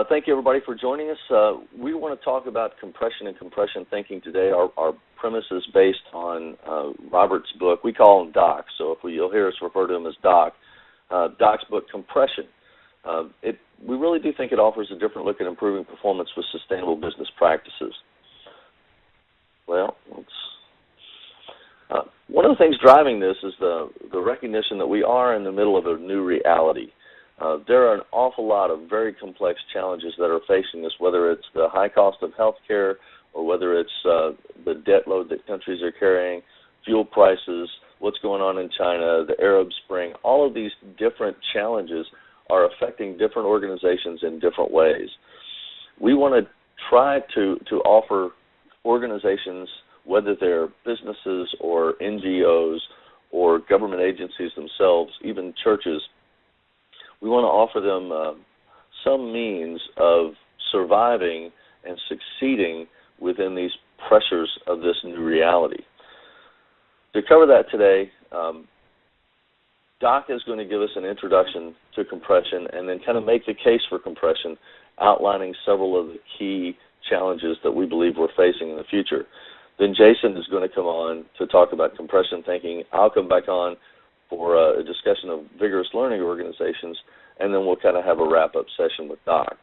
Thank you, everybody, for joining us. We want to talk about compression and compression thinking today. Our premise is based on Robert's book. We call him Doc, so you'll hear us refer to him as Doc. Doc's book, Compression. We really do think it offers a different look at improving performance with sustainable business practices. Well, one of the things driving this is the recognition that we are in the middle of a new reality. There are an awful lot of very complex challenges that are facing us, whether it's the high cost of health care or whether it's the debt load that countries are carrying, fuel prices, what's going on in China, the Arab Spring. All of these different challenges are affecting different organizations in different ways. We want to try to offer organizations, whether they're businesses or NGOs or government agencies themselves, even churches, we want to offer them some means of surviving and succeeding within these pressures of this new reality. To cover that today, Doc is going to give us an introduction to compression and then kind of make the case for compression, outlining several of the key challenges that we believe we're facing in the future. Then Jason is going to come on to talk about compression thinking. I'll come back on for a discussion of vigorous learning organizations, and then we'll kind of have a wrap-up session with Doc.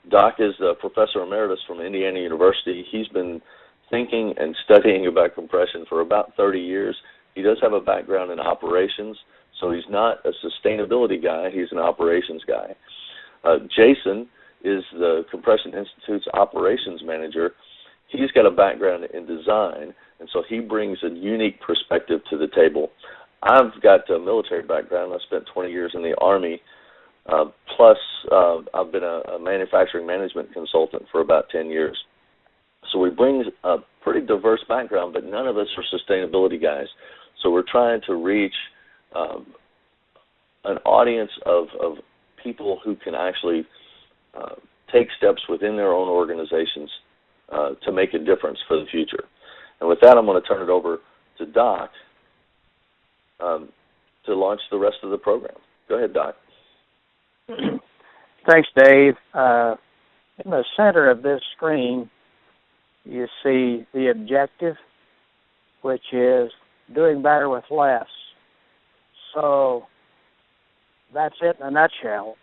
Doc is a professor emeritus from Indiana University. He's been thinking and studying about compression for about 30 years. He does have a background in operations, so he's not a sustainability guy. He's an operations guy. Jason is the Compression Institute's operations manager. He's got a background in design, and so he brings a unique perspective to the table. I've got a military background. I spent 20 years in the Army, plus I've been a manufacturing management consultant for about 10 years. So we bring a pretty diverse background, but none of us are sustainability guys. So we're trying to reach an audience of people who can actually take steps within their own organizations to make a difference for the future. And with that, I'm going to turn it over to Doc to launch the rest of the program. Go ahead, Doc. Thanks, Dave. In the center of this screen, you see the objective, which is doing better with less. So that's it in a nutshell.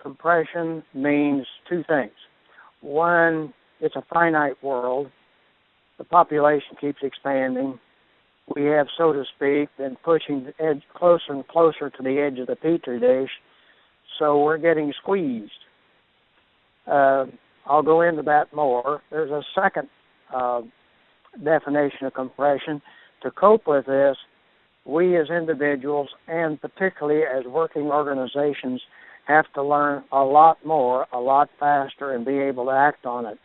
Compression means two things. One, it's a finite world. The population keeps expanding. We have, so to speak, been pushing the edge closer and closer to the edge of the petri dish, so we're getting squeezed. I'll go into that more. There's a second definition of compression. To cope with this, we as individuals, and particularly as working organizations, have to learn a lot more, a lot faster, and be able to act on it.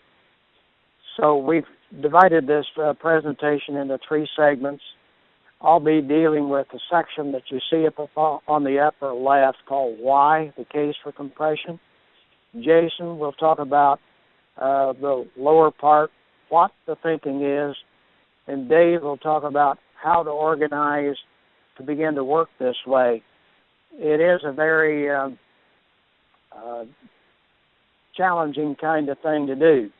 So we've divided this presentation into three segments. I'll be dealing with the section that you see up on the upper left called Why, the Case for Compression. Jason will talk about the lower part, what the thinking is, and Dave will talk about how to organize to begin to work this way. It is a very challenging kind of thing to do.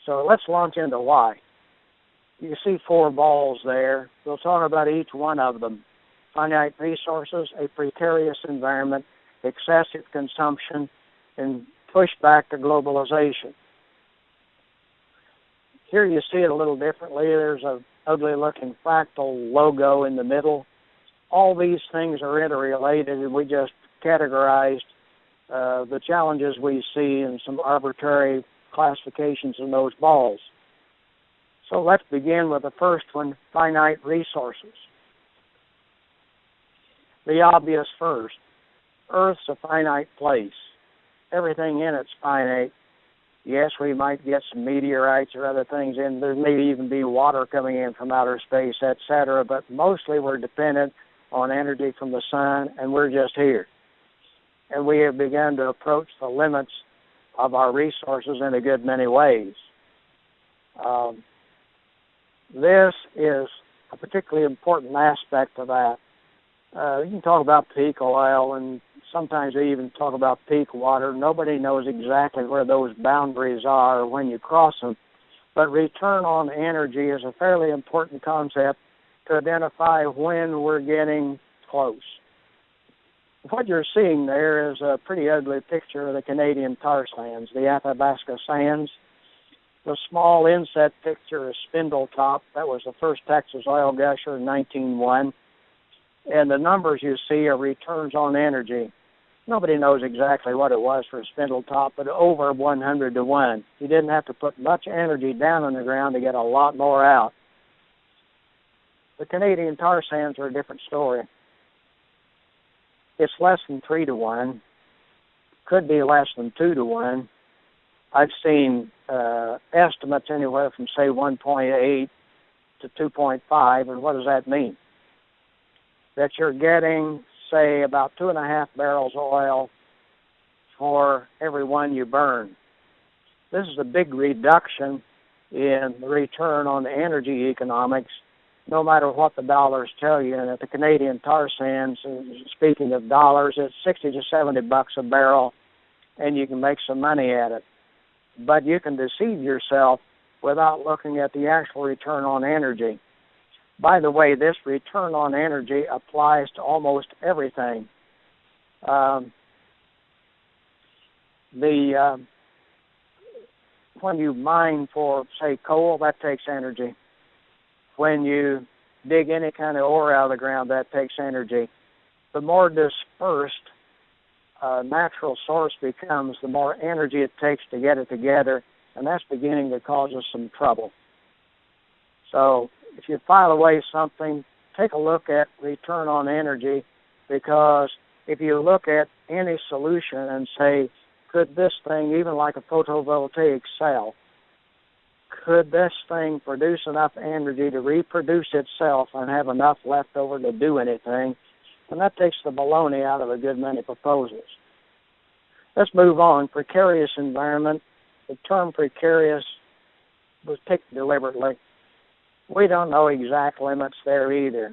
So let's launch into why. You see 4 balls there. We'll talk about each one of them. Finite resources, a precarious environment, excessive consumption, and pushback to globalization. Here you see it a little differently. There's an ugly-looking fractal logo in the middle. All these things are interrelated, and we just categorized the challenges we see in some arbitrary classifications in those balls. So let's begin with the first one, finite resources. The obvious first. Earth's a finite place. Everything in it's finite. Yes, we might get some meteorites or other things in. There may even be water coming in from outer space, etc., but mostly we're dependent on energy from the sun, and we're just here. And we have begun to approach the limits of our resources in a good many ways. This is a particularly important aspect of that. You can talk about peak oil and sometimes we even talk about peak water. Nobody knows exactly where those boundaries are when you cross them. But return on energy is a fairly important concept to identify when we're getting close. What you're seeing there is a pretty ugly picture of the Canadian tar sands, the Athabasca sands. The small inset picture is Spindletop. That was the first Texas oil gusher in 1901. And the numbers you see are returns on energy. Nobody knows exactly what it was for Spindletop, but over 100 to 1. You didn't have to put much energy down on the ground to get a lot more out. The Canadian tar sands are a different story. It's less than 3 to 1. Could be less than 2 to 1. I've seen estimates anywhere from, say, 1.8 to 2.5, and what does that mean? That you're getting, say, about 2.5 barrels of oil for every one you burn. This is a big reduction in the return on the energy economics, no matter what the dollars tell you. And at the Canadian tar sands, speaking of dollars, it's $60 to $70 a barrel, and you can make some money at it. But you can deceive yourself without looking at the actual return on energy. By the way, this return on energy applies to almost everything. When you mine for, say, coal, that takes energy. When you dig any kind of ore out of the ground, that takes energy. The more dispersed a natural source becomes, the more energy it takes to get it together, and that's beginning to cause us some trouble. So if you file away something, take a look at return on energy, because if you look at any solution and say, could this thing, even like a photovoltaic cell, could this thing produce enough energy to reproduce itself and have enough left over to do anything? And that takes the baloney out of a good many proposals. Let's move on. Precarious environment. The term precarious was picked deliberately. We don't know exact limits there either.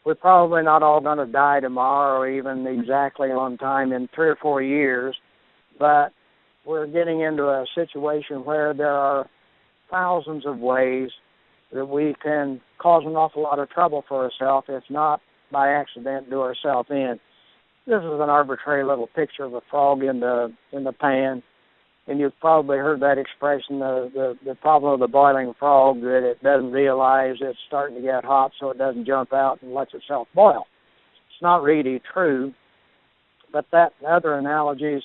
We're probably not all going to die tomorrow or even exactly on time in 3 or 4 years, but we're getting into a situation where there are thousands of ways that we can cause an awful lot of trouble for ourselves, if not by accident do ourselves in. This is an arbitrary little picture of a frog in the pan, and you've probably heard that expression, the problem of the boiling frog, that it doesn't realize it's starting to get hot, so it doesn't jump out and lets itself boil. It's not really true, but that and other analogies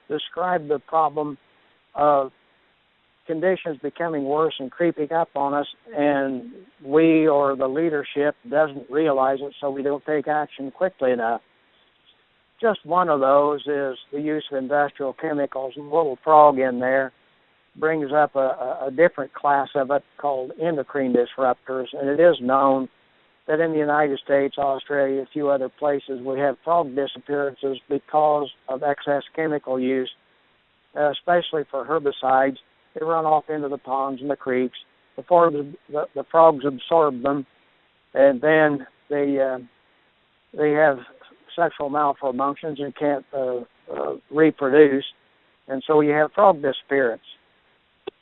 describe the problem of conditions becoming worse and creeping up on us, and we or the leadership doesn't realize it, so we don't take action quickly enough. Just one of those is the use of industrial chemicals. And the little frog in there brings up a different class of it called endocrine disruptors, and it is known that in the United States, Australia, a few other places, we have frog disappearances because of excess chemical use, especially for herbicides. They run off into the ponds and the creeks. The frogs absorb them, and then they have sexual malfunctions and can't reproduce, and so you have frog disappearance.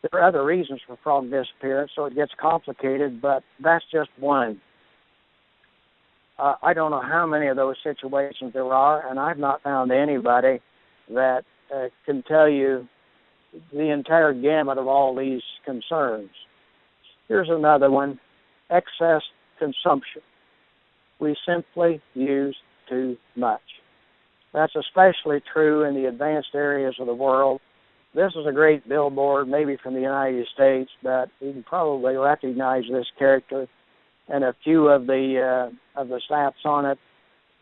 There are other reasons for frog disappearance, so it gets complicated, but that's just one. I don't know how many of those situations there are, and I've not found anybody that can tell you the entire gamut of all these concerns. Here's another one: excess consumption. We simply use too much. That's especially true in the advanced areas of the world. This is a great billboard, maybe from the United States, but you can probably recognize this character and a few of the stats on it.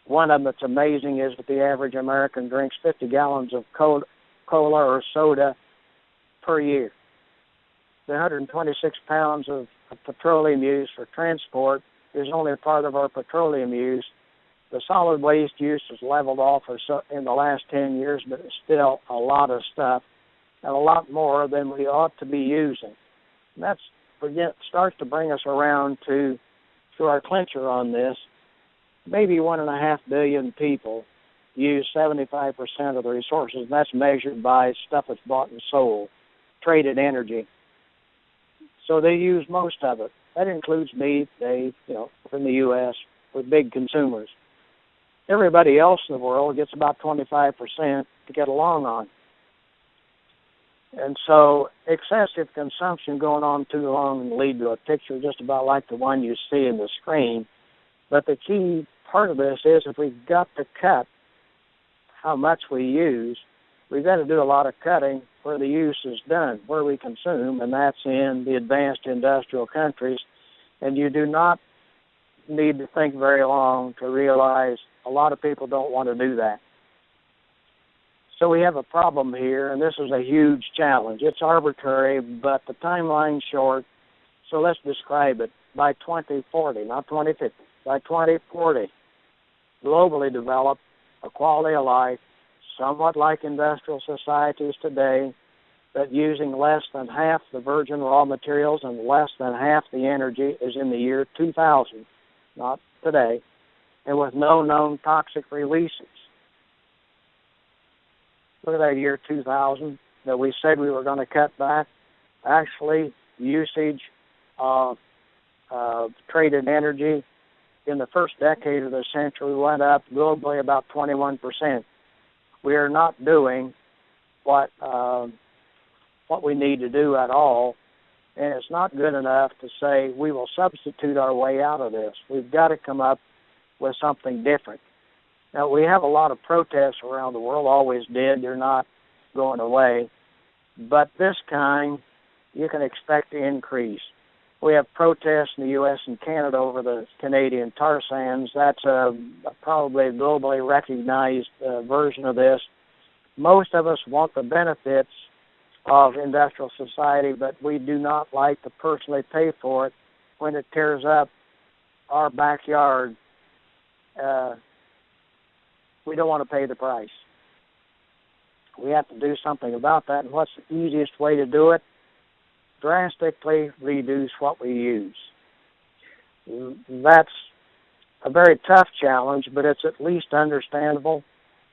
One of them that's amazing is that the average American drinks 50 gallons of cola or soda per year. The 126 pounds of petroleum use for transport is only a part of our petroleum use. The solid waste use has leveled off in the last 10 years, but it's still a lot of stuff and a lot more than we ought to be using. And that starts to bring us around to our clincher on this. maybe 1.5 billion people use 75% of the resources, and that's measured by stuff that's bought and sold, traded energy. So they use most of it. That includes me, Dave, in the U.S., we're big consumers. Everybody else in the world gets about 25% to get along on. And so excessive consumption going on too long can lead to a picture just about like the one you see in the screen. But the key part of this is if we've got to cut how much we use, we've got to do a lot of cutting where the use is done, where we consume, and that's in the advanced industrial countries. And you do not need to think very long to realize a lot of people don't want to do that. So we have a problem here, and this is a huge challenge. It's arbitrary, but the timeline's short, so let's describe it. By 2040, not 2050, by 2040, globally develop a quality of life somewhat like industrial societies today, but using less than half the virgin raw materials and less than half the energy is in the year 2000, not today, and with no known toxic releases. Look at that year 2000 that we said we were going to cut back. Actually, usage of traded energy in the first decade of the century went up globally about 21%. We are not doing what we need to do at all, and it's not good enough to say we will substitute our way out of this. We've got to come up with something different. Now, we have a lot of protests around the world, always did. They're not going away. But this kind, you can expect to increase. We have protests in the U.S. and Canada over the Canadian tar sands. That's probably a globally recognized version of this. Most of us want the benefits of industrial society, but we do not like to personally pay for it when it tears up our backyard. We don't want to pay the price. We have to do something about that, and what's the easiest way to do it? Drastically reduce what we use. That's a very tough challenge, but it's at least understandable.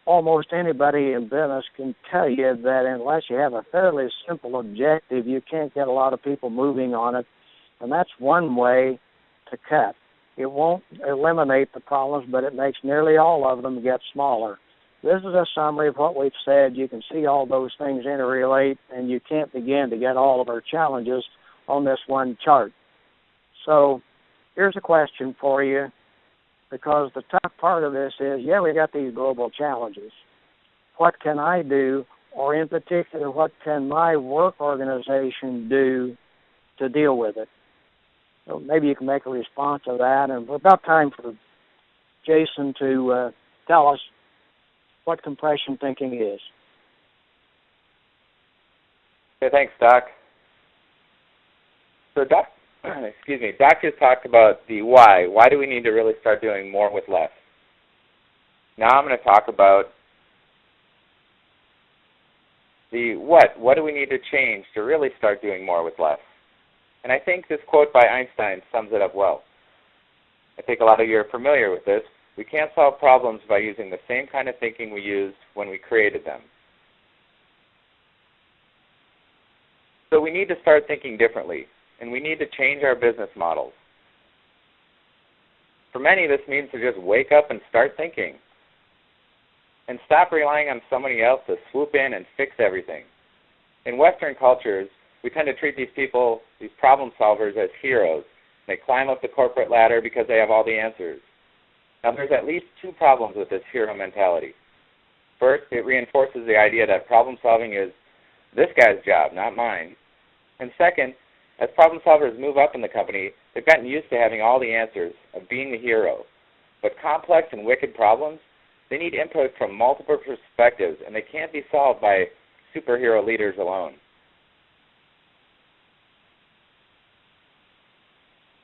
Almost anybody in business can tell you that unless you have a fairly simple objective, you can't get a lot of people moving on it, and that's one way to cut. It won't eliminate the problems, but it makes nearly all of them get smaller. This is a summary of what we've said. You can see all those things interrelate, and you can't begin to get all of our challenges on this one chart. So here's a question for you, because the tough part of this is, we got these global challenges. What can I do, or in particular, what can my work organization do to deal with it? So maybe you can make a response to that. And we're about time for Jason to tell us what compression thinking is. Okay, thanks, Doc. So Doc just talked about the why. Why do we need to really start doing more with less? Now I'm going to talk about the what. What do we need to change to really start doing more with less? And I think this quote by Einstein sums it up well. I think a lot of you are familiar with this. We can't solve problems by using the same kind of thinking we used when we created them. So we need to start thinking differently, and we need to change our business models. For many, this means to just wake up and start thinking and stop relying on somebody else to swoop in and fix everything. In Western cultures, we tend to treat these people, these problem solvers, as heroes. They climb up the corporate ladder because they have all the answers. Now, there's at least two problems with this hero mentality. First, it reinforces the idea that problem solving is this guy's job, not mine. And second, as problem solvers move up in the company, they've gotten used to having all the answers, of being the hero. But complex and wicked problems, they need input from multiple perspectives, and they can't be solved by superhero leaders alone.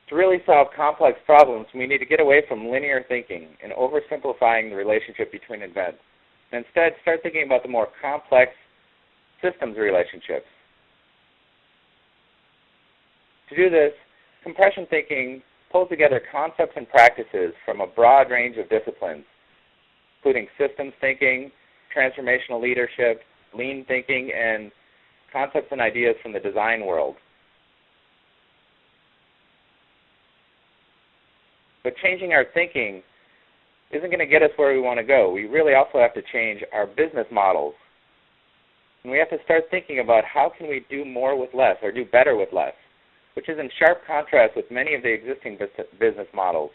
To really solve complex problems, we need to get away from linear thinking and oversimplifying the relationship between events, and instead start thinking about the more complex systems relationships. To do this, compression thinking pulls together concepts and practices from a broad range of disciplines, including systems thinking, transformational leadership, lean thinking, and concepts and ideas from the design world. But changing our thinking isn't going to get us where we want to go. We really also have to change our business models. And we have to start thinking about how can we do more with less or do better with less, which is in sharp contrast with many of the existing business models,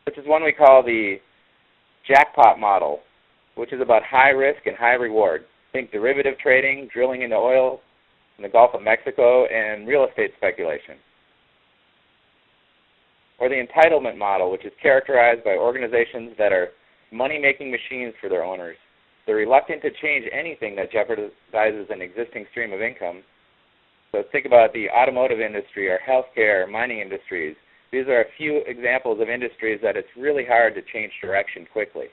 which is one we call the jackpot model, which is about high risk and high reward. Think derivative trading, drilling into oil in the Gulf of Mexico, and real estate speculation. Or the entitlement model, which is characterized by organizations that are money-making machines for their owners. They're reluctant to change anything that jeopardizes an existing stream of income. So think about the automotive industry or healthcare, or mining industries. These are a few examples of industries that it's really hard to change direction quickly.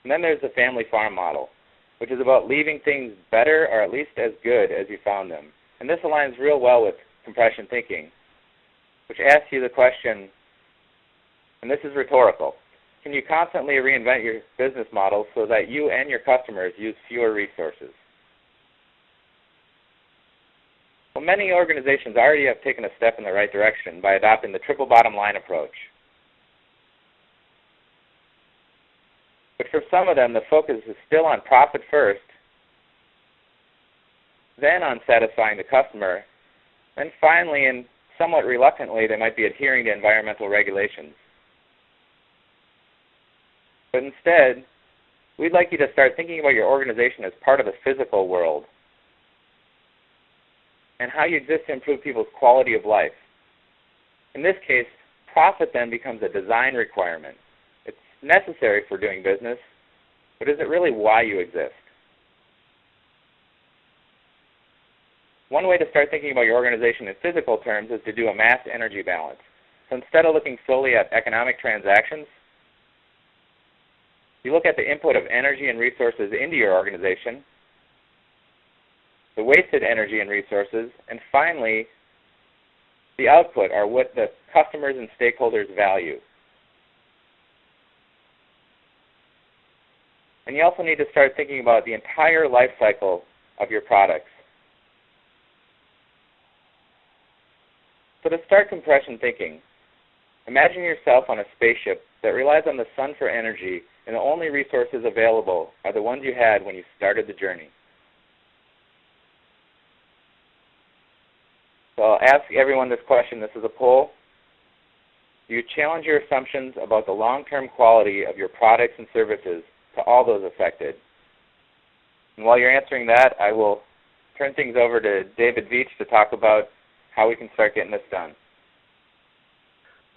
And then there's the family farm model, which is about leaving things better or at least as good as you found them. And this aligns real well with compression thinking, which asks you the question, and this is rhetorical, can you constantly reinvent your business model so that you and your customers use fewer resources? Well, many organizations already have taken a step in the right direction by adopting the triple bottom line approach. But for some of them, the focus is still on profit first, then on satisfying the customer, and finally, and somewhat reluctantly, they might be adhering to environmental regulations. But instead, we'd like you to start thinking about your organization as part of the physical world and how you exist to improve people's quality of life. In this case, profit then becomes a design requirement. It's necessary for doing business, but is it really why you exist? One way to start thinking about your organization in physical terms is to do a mass energy balance. So instead of looking solely at economic transactions, you look at the input of energy and resources into your organization, the wasted energy and resources, and finally, the output, or what the customers and stakeholders value. And you also need to start thinking about the entire life cycle of your products. So to start compression thinking, imagine yourself on a spaceship that relies on the sun for energy, and the only resources available are the ones you had when you started the journey. So I'll ask everyone this question. This is a poll. Do you challenge your assumptions about the long-term quality of your products and services to all those affected? And while you're answering that, I will turn things over to David Veach to talk about how we can start getting this done.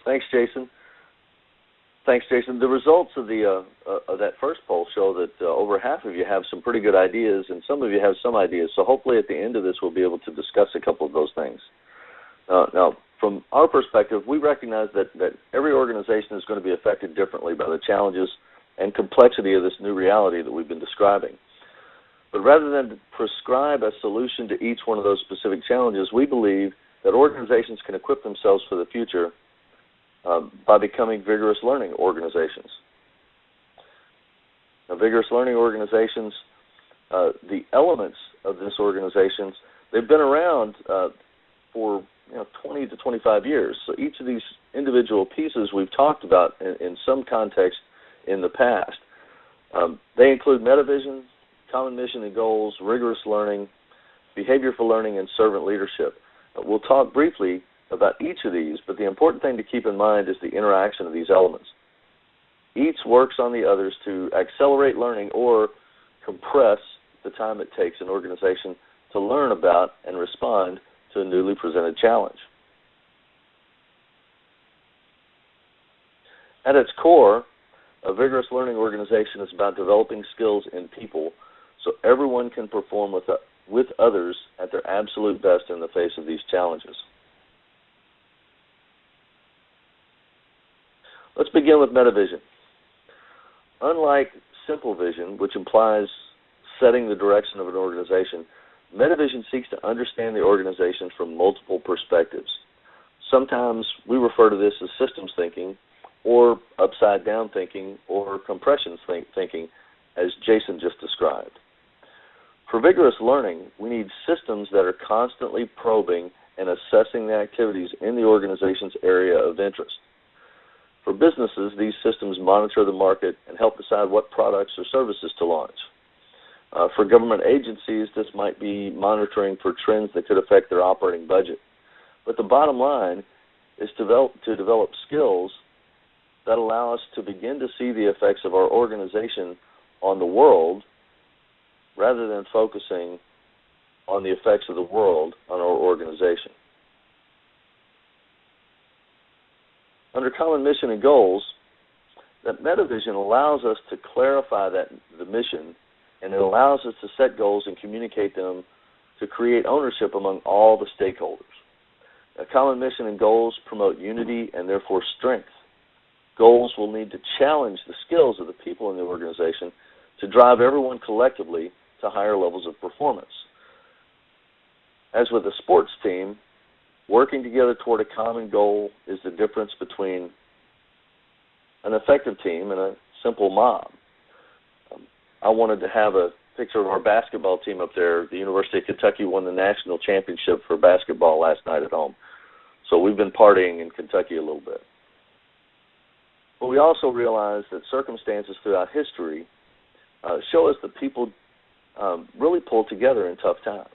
Thanks, Jason. The results of that first poll show that over half of you have some pretty good ideas, and some of you have some ideas. So hopefully at the end of this, we'll be able to discuss a couple of those things. Now, from our perspective, we recognize that every organization is going to be affected differently by the challenges and complexity of this new reality that we've been describing. But rather than prescribe a solution to each one of those specific challenges, we believe that organizations can equip themselves for the future by becoming vigorous learning organizations. Now, vigorous learning organizations, the elements of this organizations, they've been around for 20 to 25 years. So each of these individual pieces we've talked about in some context in the past. They include metavision, common mission and goals, rigorous learning, behavior for learning, and servant leadership. We'll talk briefly about each of these, but the important thing to keep in mind is the interaction of these elements. Each works on the others to accelerate learning or compress the time it takes an organization to learn about and respond to a newly presented challenge. At its core, a vigorous learning organization is about developing skills in people so everyone can perform with others at their absolute best in the face of these challenges. Let's begin with metavision. Unlike simple vision, which implies setting the direction of an organization, Metavision seeks to understand the organization from multiple perspectives. Sometimes we refer to this as systems thinking, or upside-down thinking, or compression thinking, as Jason just described. For vigorous learning, we need systems that are constantly probing and assessing the activities in the organization's area of interest. For businesses, these systems monitor the market and help decide what products or services to launch. For government agencies, this might be monitoring for trends that could affect their operating budget. But the bottom line is to develop skills that allow us to begin to see the effects of our organization on the world rather than focusing on the effects of the world on our organization. Under Common Mission and Goals, that Metavision allows us to clarify the mission, and it allows us to set goals and communicate them to create ownership among all the stakeholders. A common mission and goals promote unity and therefore strength. Goals will need to challenge the skills of the people in the organization to drive everyone collectively to higher levels of performance. As with a sports team, working together toward a common goal is the difference between an effective team and a simple mob. I wanted to have a picture of our basketball team up there. The University of Kentucky won the national championship for basketball last night at home. So we've been partying in Kentucky a little bit. But we also realize that circumstances throughout history show us that people really pull together in tough times.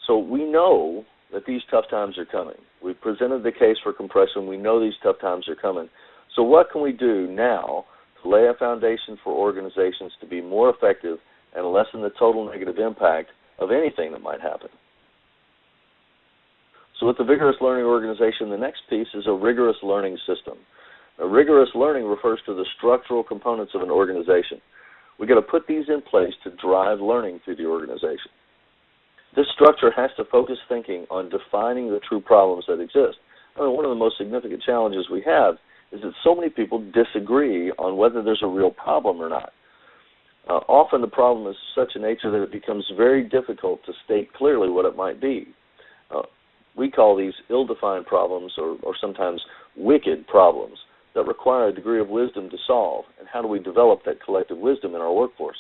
So we know that these tough times are coming. We've presented the case for compression. We know these tough times are coming. So what can we do now to lay a foundation for organizations to be more effective and lessen the total negative impact of anything that might happen? So with the Vigorous Learning Organization, the next piece is a rigorous learning system. A rigorous learning refers to the structural components of an organization. We've got to put these in place to drive learning through the organization. This structure has to focus thinking on defining the true problems that exist. I mean, one of the most significant challenges we have is that so many people disagree on whether there's a real problem or not. Often the problem is such a nature that it becomes very difficult to state clearly what it might be. We call these ill-defined problems or sometimes wicked problems that require a degree of wisdom to solve. And how do we develop that collective wisdom in our workforce?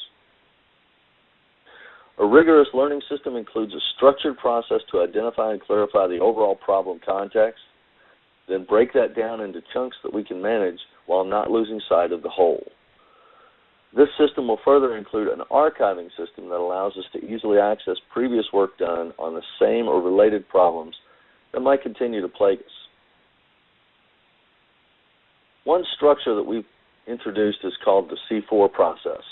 A rigorous learning system includes a structured process to identify and clarify the overall problem context, then break that down into chunks that we can manage while not losing sight of the whole. This system will further include an archiving system that allows us to easily access previous work done on the same or related problems that might continue to plague us. One structure that we've introduced is called the C4 process.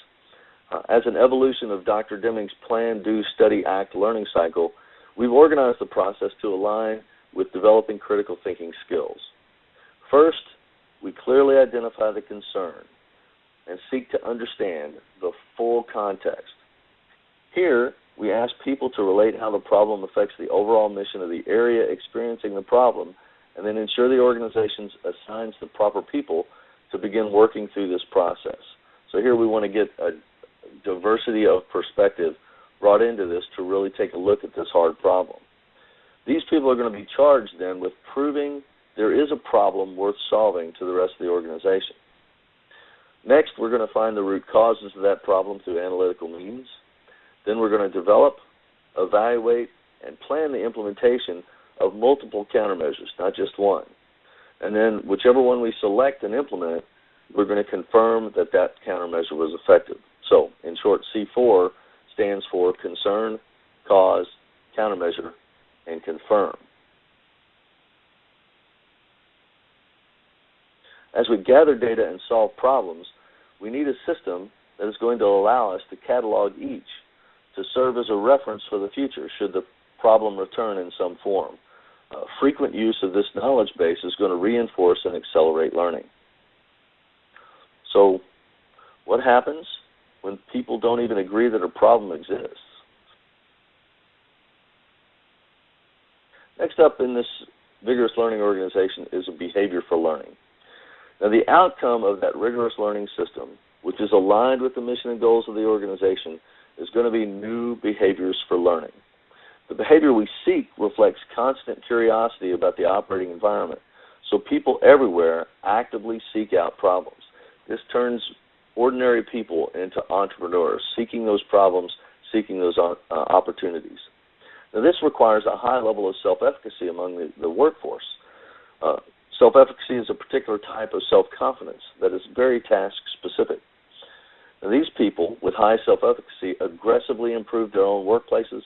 As an evolution of Dr. Deming's Plan, Do, Study, Act learning cycle, we've organized the process to align with developing critical thinking skills. First, we clearly identify the concern and seek to understand the full context. Here, we ask people to relate how the problem affects the overall mission of the area experiencing the problem, and then ensure the organization assigns the proper people to begin working through this process. So here we want to get a diversity of perspective brought into this to really take a look at this hard problem. These people are going to be charged then with proving there is a problem worth solving to the rest of the organization. Next, we're going to find the root causes of that problem through analytical means. Then we're going to develop, evaluate, and plan the implementation of multiple countermeasures, not just one. And then whichever one we select and implement, we're going to confirm that that countermeasure was effective. So, in short, C4 stands for concern, cause, countermeasure, and confirm. As we gather data and solve problems, we need a system that is going to allow us to catalog each to serve as a reference for the future should the problem return in some form. Frequent use of this knowledge base is going to reinforce and accelerate learning. So, what happens when people don't even agree that a problem exists? Next up in this vigorous learning organization is a behavior for learning. Now, the outcome of that rigorous learning system, which is aligned with the mission and goals of the organization, is going to be new behaviors for learning. The behavior we seek reflects constant curiosity about the operating environment, so people everywhere actively seek out problems. This turns ordinary people into entrepreneurs, seeking those problems, seeking those opportunities. Now, this requires a high level of self-efficacy among the workforce. Self-efficacy is a particular type of self-confidence that is very task-specific. Now, these people with high self-efficacy aggressively improve their own workplaces.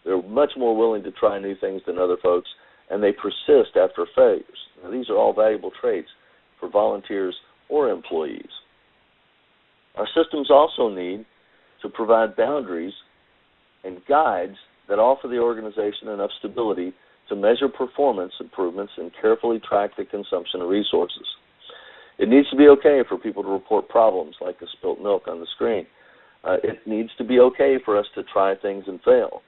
They're much more willing to try new things than other folks, and they persist after failures. Now, these are all valuable traits for volunteers or employees. Our systems also need to provide boundaries and guides that offer the organization enough stability to measure performance improvements and carefully track the consumption of resources. It needs to be okay for people to report problems like the spilt milk on the screen. It needs to be okay for us to try things and fail.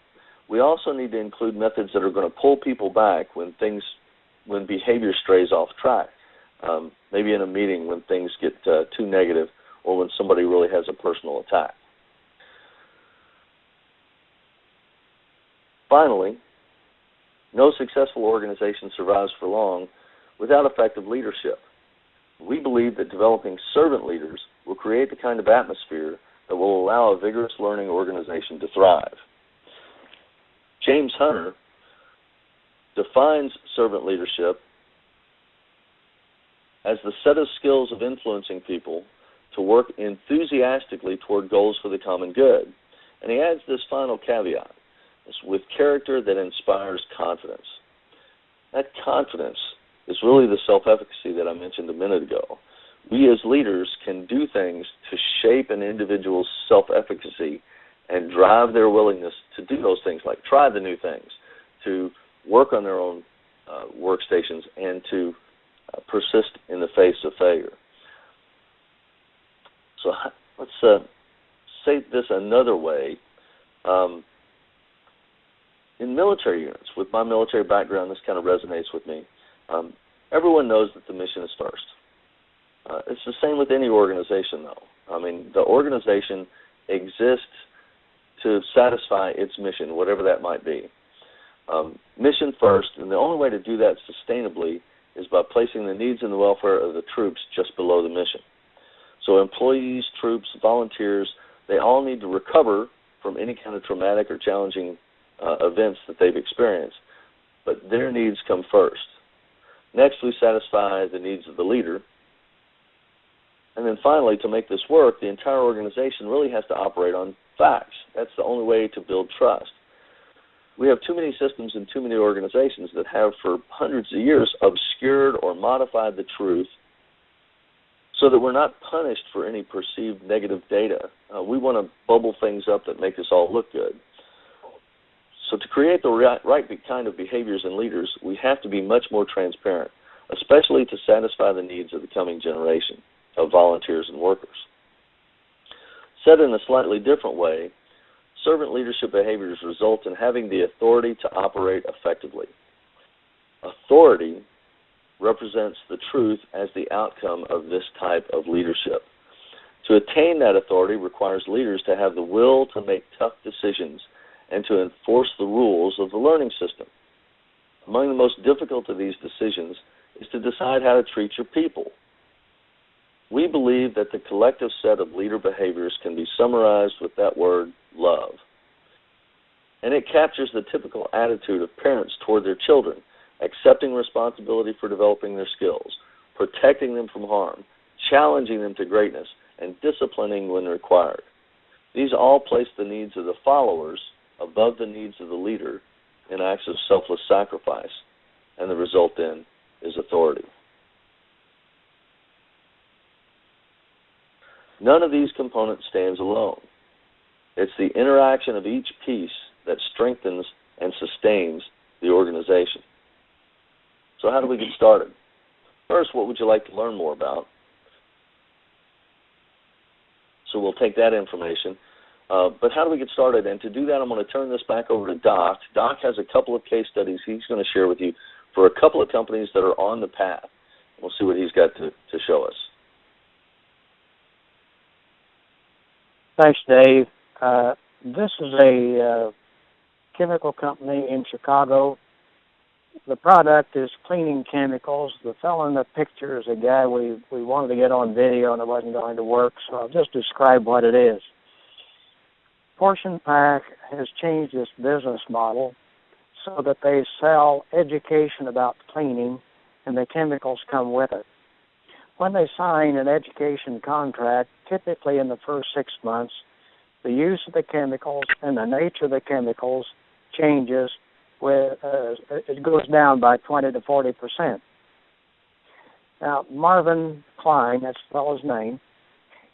We also need to include methods that are going to pull people back when behavior strays off track. Maybe in a meeting when things get too negative, or when somebody really has a personal attack. Finally, no successful organization survives for long without effective leadership. We believe that developing servant leaders will create the kind of atmosphere that will allow a vigorous learning organization to thrive. James Hunter defines servant leadership as the set of skills of influencing people to work enthusiastically toward goals for the common good. And he adds this final caveat: it's with character that inspires confidence. That confidence is really the self-efficacy that I mentioned a minute ago. We as leaders can do things to shape an individual's self-efficacy and drive their willingness to do those things, like try the new things, to work on their own workstations, and to persist in the face of failure. So let's say this another way. In military units, with my military background, this kind of resonates with me. Everyone knows that the mission is first. It's the same with any organization, though. I mean, the organization exists to satisfy its mission, whatever that might be. Mission first, and the only way to do that sustainably is by placing the needs and the welfare of the troops just below the mission. So employees, troops, volunteers, they all need to recover from any kind of traumatic or challenging events that they've experienced, but their needs come first. Next, we satisfy the needs of the leader. And then finally, to make this work, the entire organization really has to operate on facts. That's the only way to build trust. We have too many systems and too many organizations that have for hundreds of years obscured or modified the truth so that we're not punished for any perceived negative data. We want to bubble things up that make us all look good. So to create the right kind of behaviors and leaders, we have to be much more transparent, especially to satisfy the needs of the coming generation of volunteers and workers. Said in a slightly different way, servant leadership behaviors result in having the authority to operate effectively. Authority represents the truth as the outcome of this type of leadership. To attain that authority requires leaders to have the will to make tough decisions and to enforce the rules of the learning system. Among the most difficult of these decisions is to decide how to treat your people. We believe that the collective set of leader behaviors can be summarized with that word, love. And it captures the typical attitude of parents toward their children, accepting responsibility for developing their skills, protecting them from harm, challenging them to greatness, and disciplining when required. These all place the needs of the followers above the needs of the leader in acts of selfless sacrifice, and the result then is authority. None of these components stands alone. It's the interaction of each piece that strengthens and sustains the organization. So how do we get started? First, what would you like to learn more about? So we'll take that information. But how do we get started? And to do that, I'm going to turn this back over to Doc. Doc has a couple of case studies he's going to share with you for a couple of companies that are on the path. We'll see what he's got to show us. Thanks, Dave. This is a chemical company in Chicago. The product is cleaning chemicals. The fellow in the picture is a guy we wanted to get on video and it wasn't going to work, so I'll just describe what it is. Portion Pack has changed its business model so that they sell education about cleaning and the chemicals come with it. When they sign an education contract, typically in the first 6 months, the use of the chemicals and the nature of the chemicals changes. It goes down by 20 to 40%. Now, Marvin Klein, that's the fellow's name,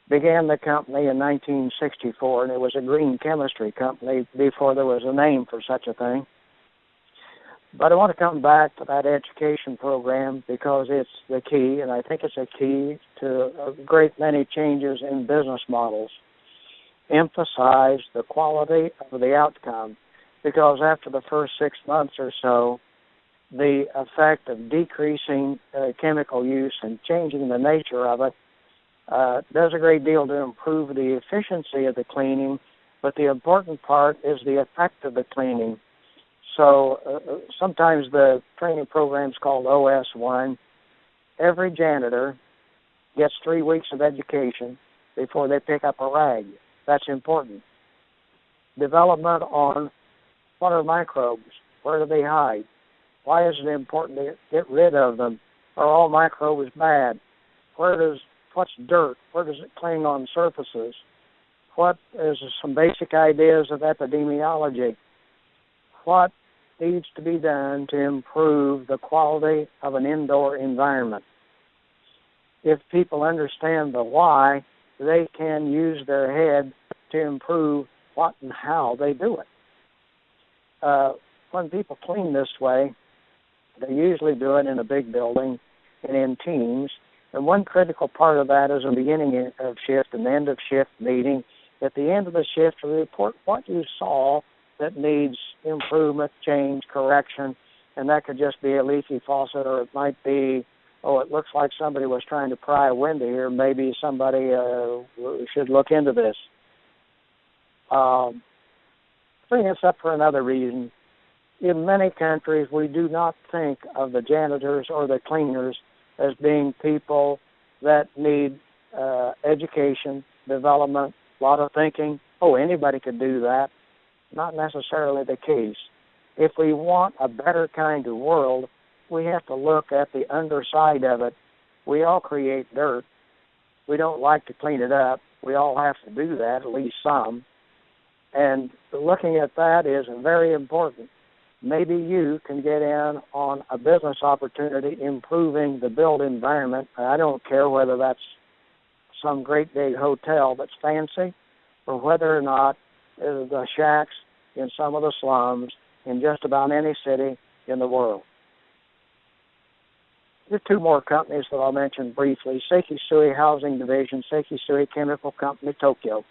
began the company in 1964, and it was a green chemistry company before there was a name for such a thing. But I want to come back to that education program because it's the key, and I think it's a key to a great many changes in business models. Emphasize the quality of the outcome, because after the first 6 months or so, the effect of decreasing chemical use and changing the nature of it does a great deal to improve the efficiency of the cleaning, but the important part is the effect of the cleaning. So sometimes the training program's called OS1. Every janitor gets 3 weeks of education before they pick up a rag. That's important. Development on what are microbes? Where do they hide? Why is it important to get rid of them? Are all microbes bad? What's dirt? Where does it cling on surfaces? What is some basic ideas of epidemiology? What needs to be done to improve the quality of an indoor environment? If people understand the why, they can use their head to improve what and how they do it. When people clean this way, they usually do it in a big building and in teams. And one critical part of that is the beginning of shift and the end of shift meeting. At the end of the shift, to report what you saw that needs improvement, change, correction, and that could just be a leaky faucet, or it might be, it looks like somebody was trying to pry a window here. Maybe somebody should look into this. Bring this up for another reason. In many countries, we do not think of the janitors or the cleaners as being people that need education, development, a lot of thinking. Anybody could do that. Not necessarily the case. If we want a better kind of world, we have to look at the underside of it. We all create dirt. We don't like to clean it up. We all have to do that, at least some. And looking at that is very important. Maybe you can get in on a business opportunity improving the built environment. I don't care whether that's some great big hotel that's fancy or whether or not the shacks in some of the slums in just about any city in the world. There are 2 more companies that I'll mention briefly. Sekisui Housing Division, Sekisui Chemical Company, Tokyo.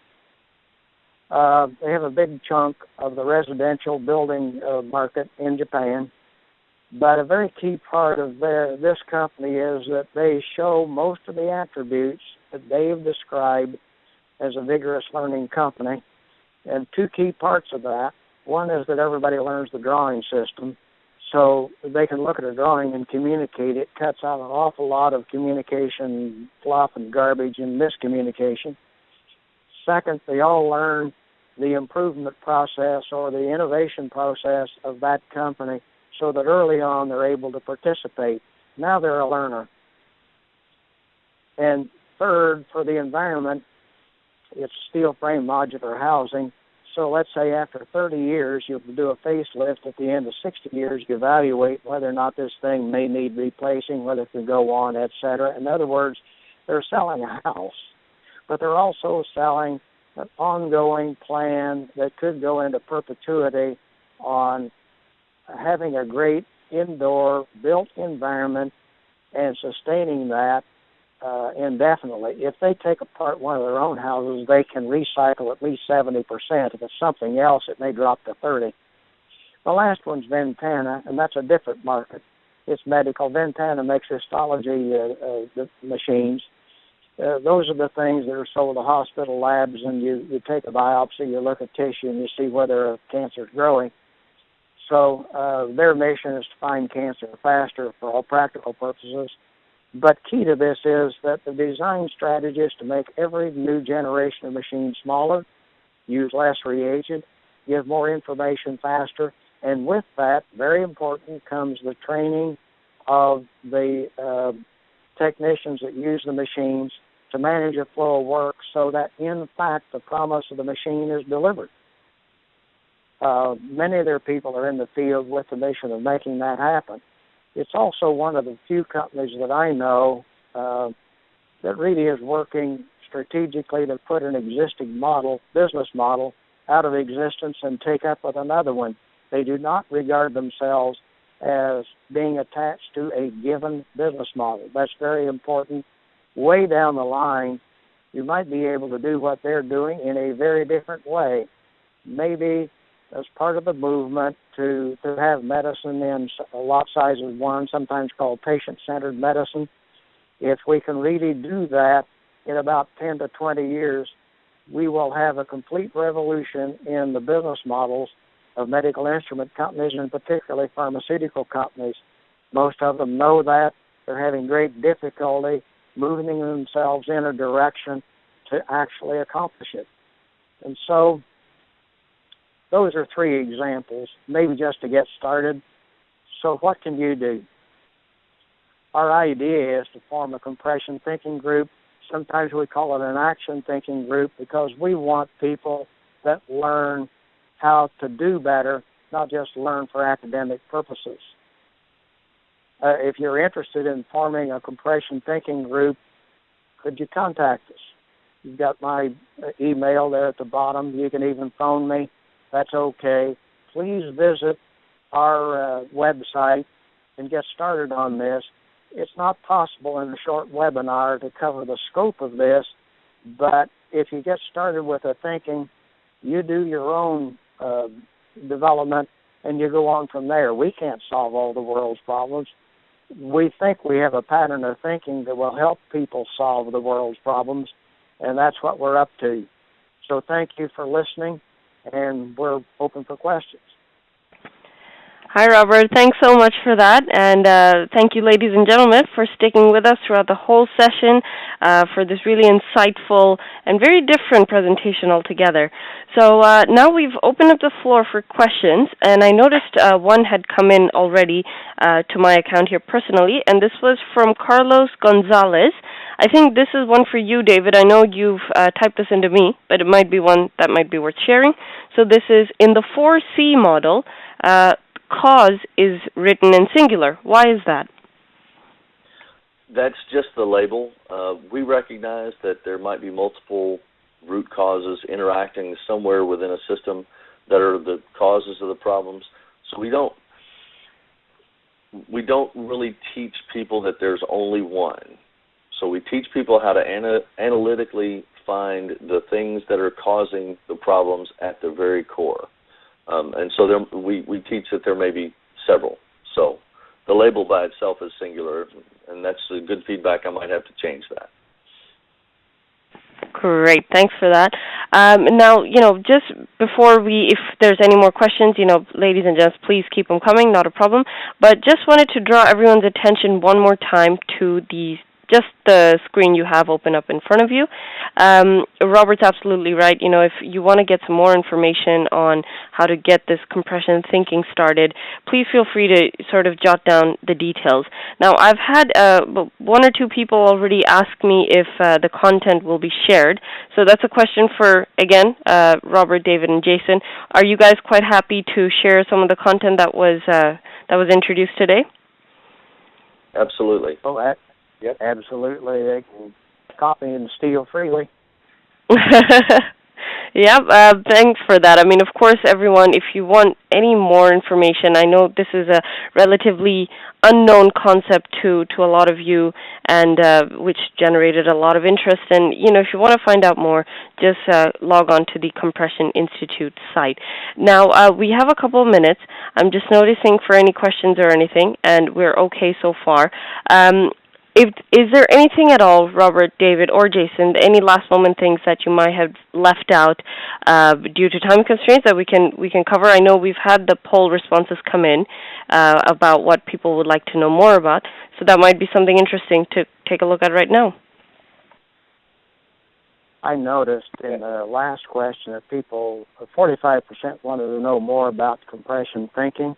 They have a big chunk of the residential building market in Japan, but a very key part of this company is that they show most of the attributes that they've described as a vigorous learning company, and 2 key parts of that. One is that everybody learns the drawing system, so they can look at a drawing and communicate. It cuts out an awful lot of communication fluff and garbage and miscommunication. Second, they all learn the improvement process or the innovation process of that company so that early on they're able to participate. Now they're a learner. And third, for the environment, it's steel frame modular housing. So let's say after 30 years, you'll do a facelift. At the end of 60 years, you evaluate whether or not this thing may need replacing, whether it can go on, et cetera. In other words, they're selling a house, but they're also selling an ongoing plan that could go into perpetuity on having a great indoor built environment and sustaining that indefinitely. If they take apart one of their own houses, they can recycle at least 70%. If it's something else, it may drop to 30%. The last one's Ventana, and that's a different market. It's medical. Ventana makes histology machines. Those are the things that are sold to hospital labs, and you take a biopsy, you look at tissue, and you see whether a cancer is growing. So their mission is to find cancer faster for all practical purposes. But key to this is that the design strategy is to make every new generation of machine smaller, use less reagent, give more information faster, and with that, very important, comes the training of the technicians that use the machines to manage a flow of work so that, in fact, the promise of the machine is delivered. Many of their people are in the field with the mission of making that happen. It's also one of the few companies that I know that really is working strategically to put an existing business model, out of existence and take up with another one. They do not regard themselves as being attached to a given business model. That's very important. Way down the line, you might be able to do what they're doing in a very different way. Maybe as part of the movement to have medicine in lot sizes 1, sometimes called patient-centered medicine. If we can really do that in about 10 to 20 years, we will have a complete revolution in the business models of medical instrument companies, and particularly pharmaceutical companies. Most of them know that. They're having great difficulty moving themselves in a direction to actually accomplish it. And so those are 3 examples, maybe just to get started. So what can you do? Our idea is to form a compression thinking group. Sometimes we call it an action thinking group because we want people that learn how to do better, not just learn for academic purposes. If you're interested in forming a compression thinking group, could you contact us? You've got my email there at the bottom. You can even phone me. That's okay. Please visit our website and get started on this. It's not possible in a short webinar to cover the scope of this, but if you get started with the thinking, you do your own development and you go on from there. We can't solve all the world's problems. We think we have a pattern of thinking that will help people solve the world's problems, and that's what we're up to. So thank you for listening, and we're open for questions. Hi, Robert. Thanks so much for that. And thank you, ladies and gentlemen, for sticking with us throughout the whole session for this really insightful and very different presentation altogether. So now we've opened up the floor for questions, and I noticed one had come in already to my account here personally, and this was from Carlos Gonzalez. I think this is one for you, David. I know you've typed this into me, but it might be one that might be worth sharing. So this is, in the 4C model, cause is written in singular. Why is that? That's just the label. We recognize that there might be multiple root causes interacting somewhere within a system that are the causes of the problems. So we don't really teach people that there's only one. So we teach people how to analytically find the things that are causing the problems at the very core. And so we teach that there may be several. So the label by itself is singular, and that's a good feedback. I might have to change that. Great. Thanks for that. Now, just before if there's any more questions, ladies and gents, please keep them coming, not a problem. But just wanted to draw everyone's attention one more time to just the screen you have open up in front of you. Robert's absolutely right. If you want to get some more information on how to get this compression thinking started, please feel free to sort of jot down the details. Now, I've had 1 or 2 people already ask me if the content will be shared. So that's a question for, again, Robert, David, and Jason. Are you guys quite happy to share some of the content that was introduced today? Absolutely. Oh, yep, absolutely. They can copy and steal freely. Yeah, thanks for that. I mean, of course, everyone, if you want any more information, I know this is a relatively unknown concept to a lot of you, and which generated a lot of interest. And, if you want to find out more, just log on to the Compression Institute site. Now, we have a couple of minutes. I'm just noticing for any questions or anything, and we're okay so far. Is there anything at all, Robert, David, or Jason, any last moment things that you might have left out due to time constraints that we can cover? I know we've had the poll responses come in about what people would like to know more about, so that might be something interesting to take a look at right now. I noticed in the last question that 45% wanted to know more about compression thinking.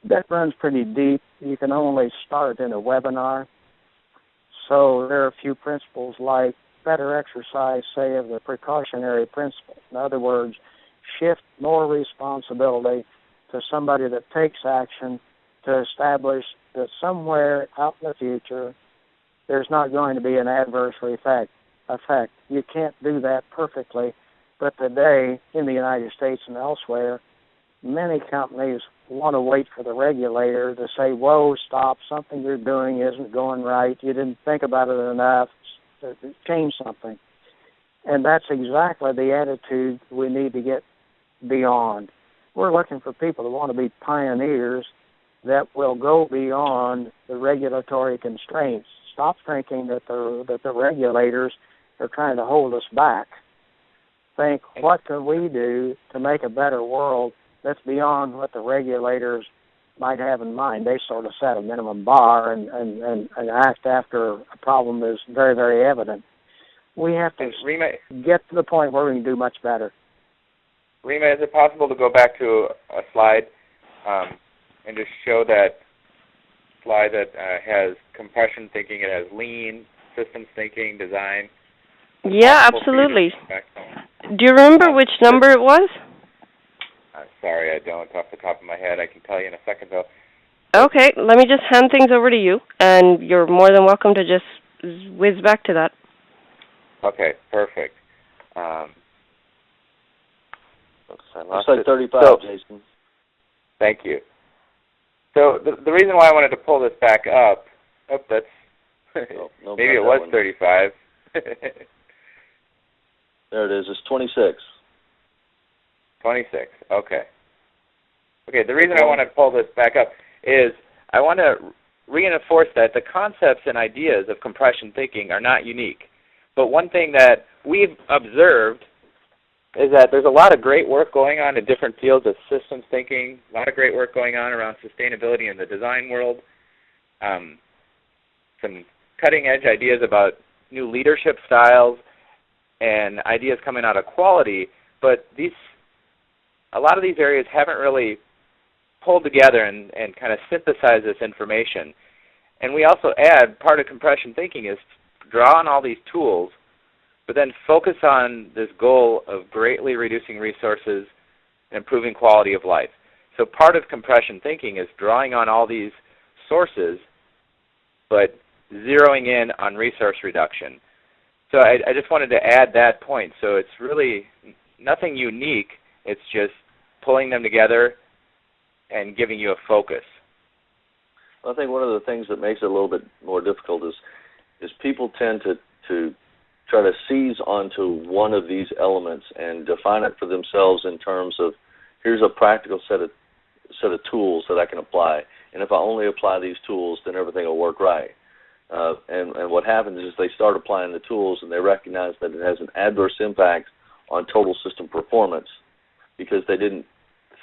That runs pretty deep. You can only start in a webinar. So there are a few principles like better exercise, say, of the precautionary principle. In other words, shift more responsibility to somebody that takes action to establish that somewhere out in the future there's not going to be an adverse effect. You can't do that perfectly, but today in the United States and elsewhere, many companies want to wait for the regulator to say, whoa, stop, something you're doing isn't going right, you didn't think about it enough, change something. And that's exactly the attitude we need to get beyond. We're looking for people who want to be pioneers that will go beyond the regulatory constraints. Stop thinking that the regulators are trying to hold us back. Think, what can we do to make a better world that's beyond what the regulators might have in mind? They sort of set a minimum bar and act after a problem is very, very evident. We have to get to the point where we can do much better. Rima, is it possible to go back to a slide and just show that slide that has compression thinking, it has lean, systems thinking, design? Yeah, absolutely. Do you remember which number it was? I'm sorry, I don't off the top of my head. I can tell you in a second, though. Okay, let me just hand things over to you, and you're more than welcome to just whiz back to that. Okay, perfect. Looks like 35, Jason. Thank you. So the reason why I wanted to pull this back up, that's maybe it was 35. There it is. It's 26. 26. Okay. Okay, the reason I want to pull this back up is I want to reinforce that the concepts and ideas of compression thinking are not unique. But one thing that we've observed is that there's a lot of great work going on in different fields of systems thinking, a lot of great work going on around sustainability in the design world, some cutting-edge ideas about new leadership styles, and ideas coming out of quality, but a lot of these areas haven't really pulled together and kind of synthesized this information. And we also add, part of compression thinking is to draw on all these tools, but then focus on this goal of greatly reducing resources and improving quality of life. So part of compression thinking is drawing on all these sources, but zeroing in on resource reduction. So I just wanted to add that point. So it's really nothing unique. It's just pulling them together and giving you a focus. I think one of the things that makes it a little bit more difficult is people tend to try to seize onto one of these elements and define it for themselves in terms of, here's a practical set of tools that I can apply, and if I only apply these tools, then everything will work right. And what happens is they start applying the tools and they recognize that it has an adverse impact on total system performance because they didn't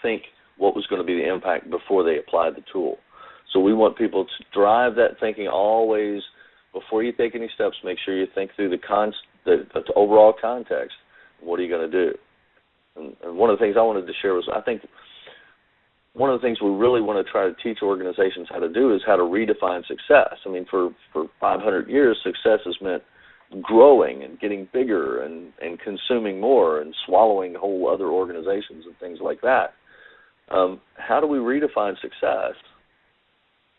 think what was going to be the impact before they applied the tool. So we want people to drive that thinking always. Before you take any steps, make sure you think through the overall context. What are you going to do? And one of the things I wanted to share was, I think one of the things we really want to try to teach organizations how to do is how to redefine success. I mean, for 500 years, success has meant growing and getting bigger and consuming more and swallowing whole other organizations and things like that. How do we redefine success?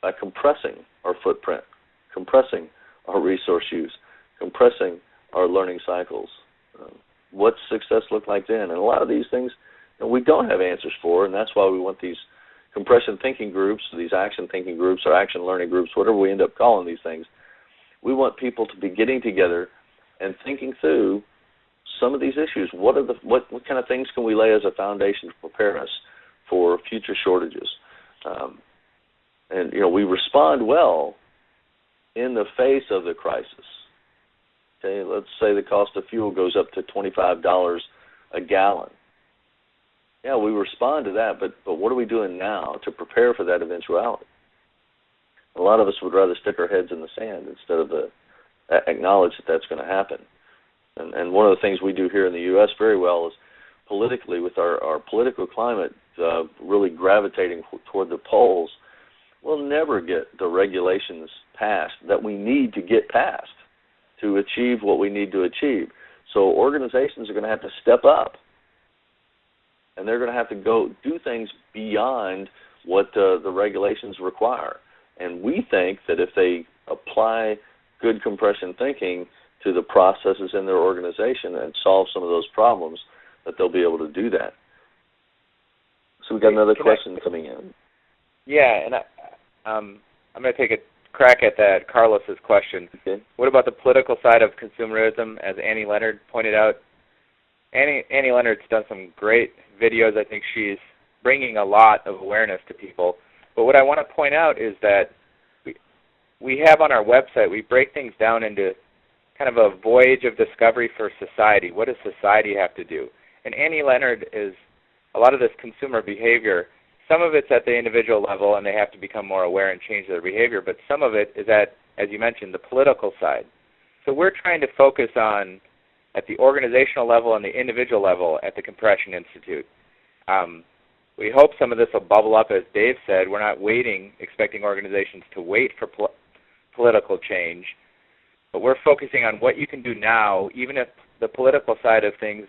By compressing our footprint, compressing our resource use, compressing our learning cycles. What's success look like then? And a lot of these things we don't have answers for, and that's why we want these compression thinking groups, these action thinking groups, or action learning groups, whatever we end up calling these things. We want people to be getting together and thinking through some of these issues. What kind of things can we lay as a foundation to prepare us for future shortages? And we respond well in the face of the crisis. Okay, let's say the cost of fuel goes up to $25 a gallon. Yeah, we respond to that, but what are we doing now to prepare for that eventuality? A lot of us would rather stick our heads in the sand instead of acknowledge that that's going to happen. And one of the things we do here in the U.S. very well is politically, with our political climate really gravitating toward the polls, we'll never get the regulations passed that we need to get passed to achieve what we need to achieve. So organizations are going to have to step up, and they're going to have to go do things beyond what the regulations require. And we think that if they apply good compression thinking to the processes in their organization and solve some of those problems, that they'll be able to do that. So we got another question coming in. Yeah, and I'm going to take a crack at that, Carlos's question. Okay. What about the political side of consumerism, as Annie Leonard pointed out? Annie Leonard's done some great videos. I think she's bringing a lot of awareness to people. But what I want to point out is that we have on our website, we break things down into kind of a voyage of discovery for society. What does society have to do? And Annie Leonard is a lot of this consumer behavior. Some of it's at the individual level, and they have to become more aware and change their behavior, but some of it is at, as you mentioned, the political side. So we're trying to focus on, at the organizational level and the individual level at the Compression Institute. We hope some of this will bubble up, as Dave said. We're not waiting, expecting organizations to wait for political change, but we're focusing on what you can do now, even if the political side of things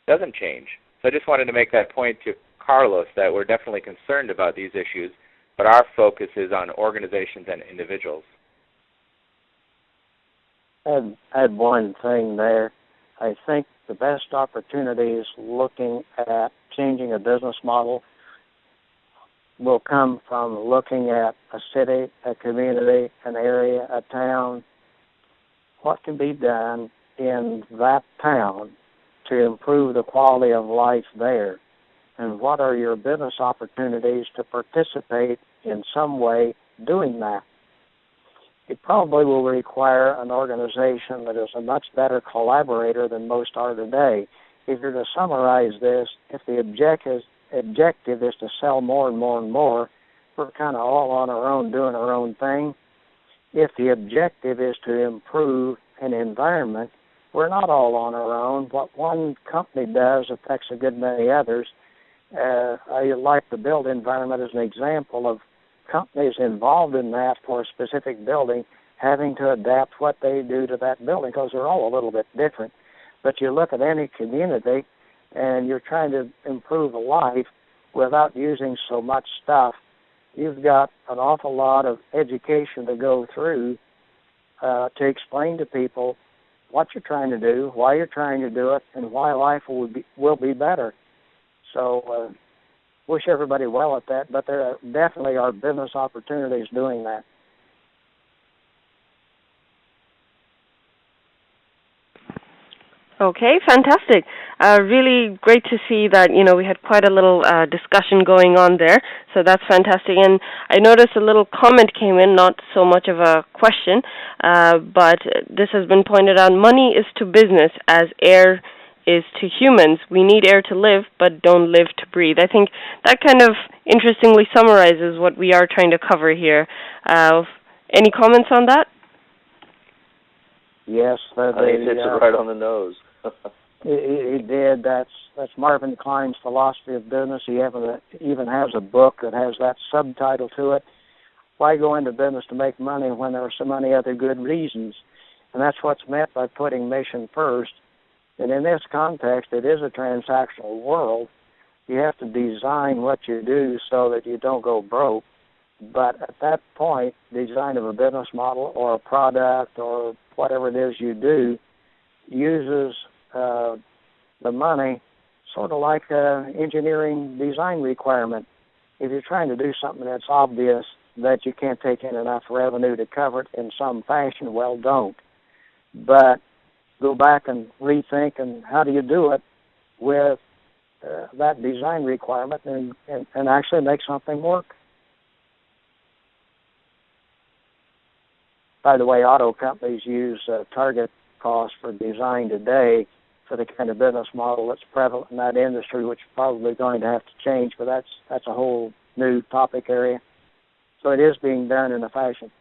doesn't change. So I just wanted to make that point to Carlos, that we're definitely concerned about these issues, but our focus is on organizations and individuals. Add one thing there. I think the best opportunities looking at changing a business model will come from looking at a city, a community, an area, a town. What can be done in that town to improve the quality of life there? And what are your business opportunities to participate in some way doing that? It probably will require an organization that is a much better collaborator than most are today. If you're to summarize this, if the objective is to sell more and more and more, we're kind of all on our own doing our own thing. If the objective is to improve an environment, we're not all on our own. What one company does affects a good many others. I like the built environment as an example of companies involved in that for a specific building having to adapt what they do to that building, because they're all a little bit different. But you look at any community and you're trying to improve a life without using so much stuff. You've got an awful lot of education to go through to explain to people what you're trying to do, why you're trying to do it, and why life will be better. So wish everybody well at that, but there definitely are business opportunities doing that. Okay, fantastic. Really great to see that, we had quite a little discussion going on there. So that's fantastic. And I noticed a little comment came in, not so much of a question, but this has been pointed out. Money is to business as air is to humans. We need air to live, but don't live to breathe. I think that kind of interestingly summarizes what we are trying to cover here. Any comments on that? Yes. I think it hits it right on the nose. He did. That's Marvin Klein's philosophy of business. He even has a book that has that subtitle to it. Why go into business to make money when there are so many other good reasons? And that's what's meant by putting mission first. And in this context, it is a transactional world. You have to design what you do so that you don't go broke. But at that point, design of a business model or a product or whatever it is you do uses the money sort of like an engineering design requirement. If you're trying to do something that's obvious that you can't take in enough revenue to cover it in some fashion, well, don't. But go back and rethink, and how do you do it with that design requirement and actually make something work. By the way, auto companies use target cost for design today for the kind of business model that's prevalent in that industry, which is probably going to have to change, but that's a whole new topic area. So it is being done in a fashion.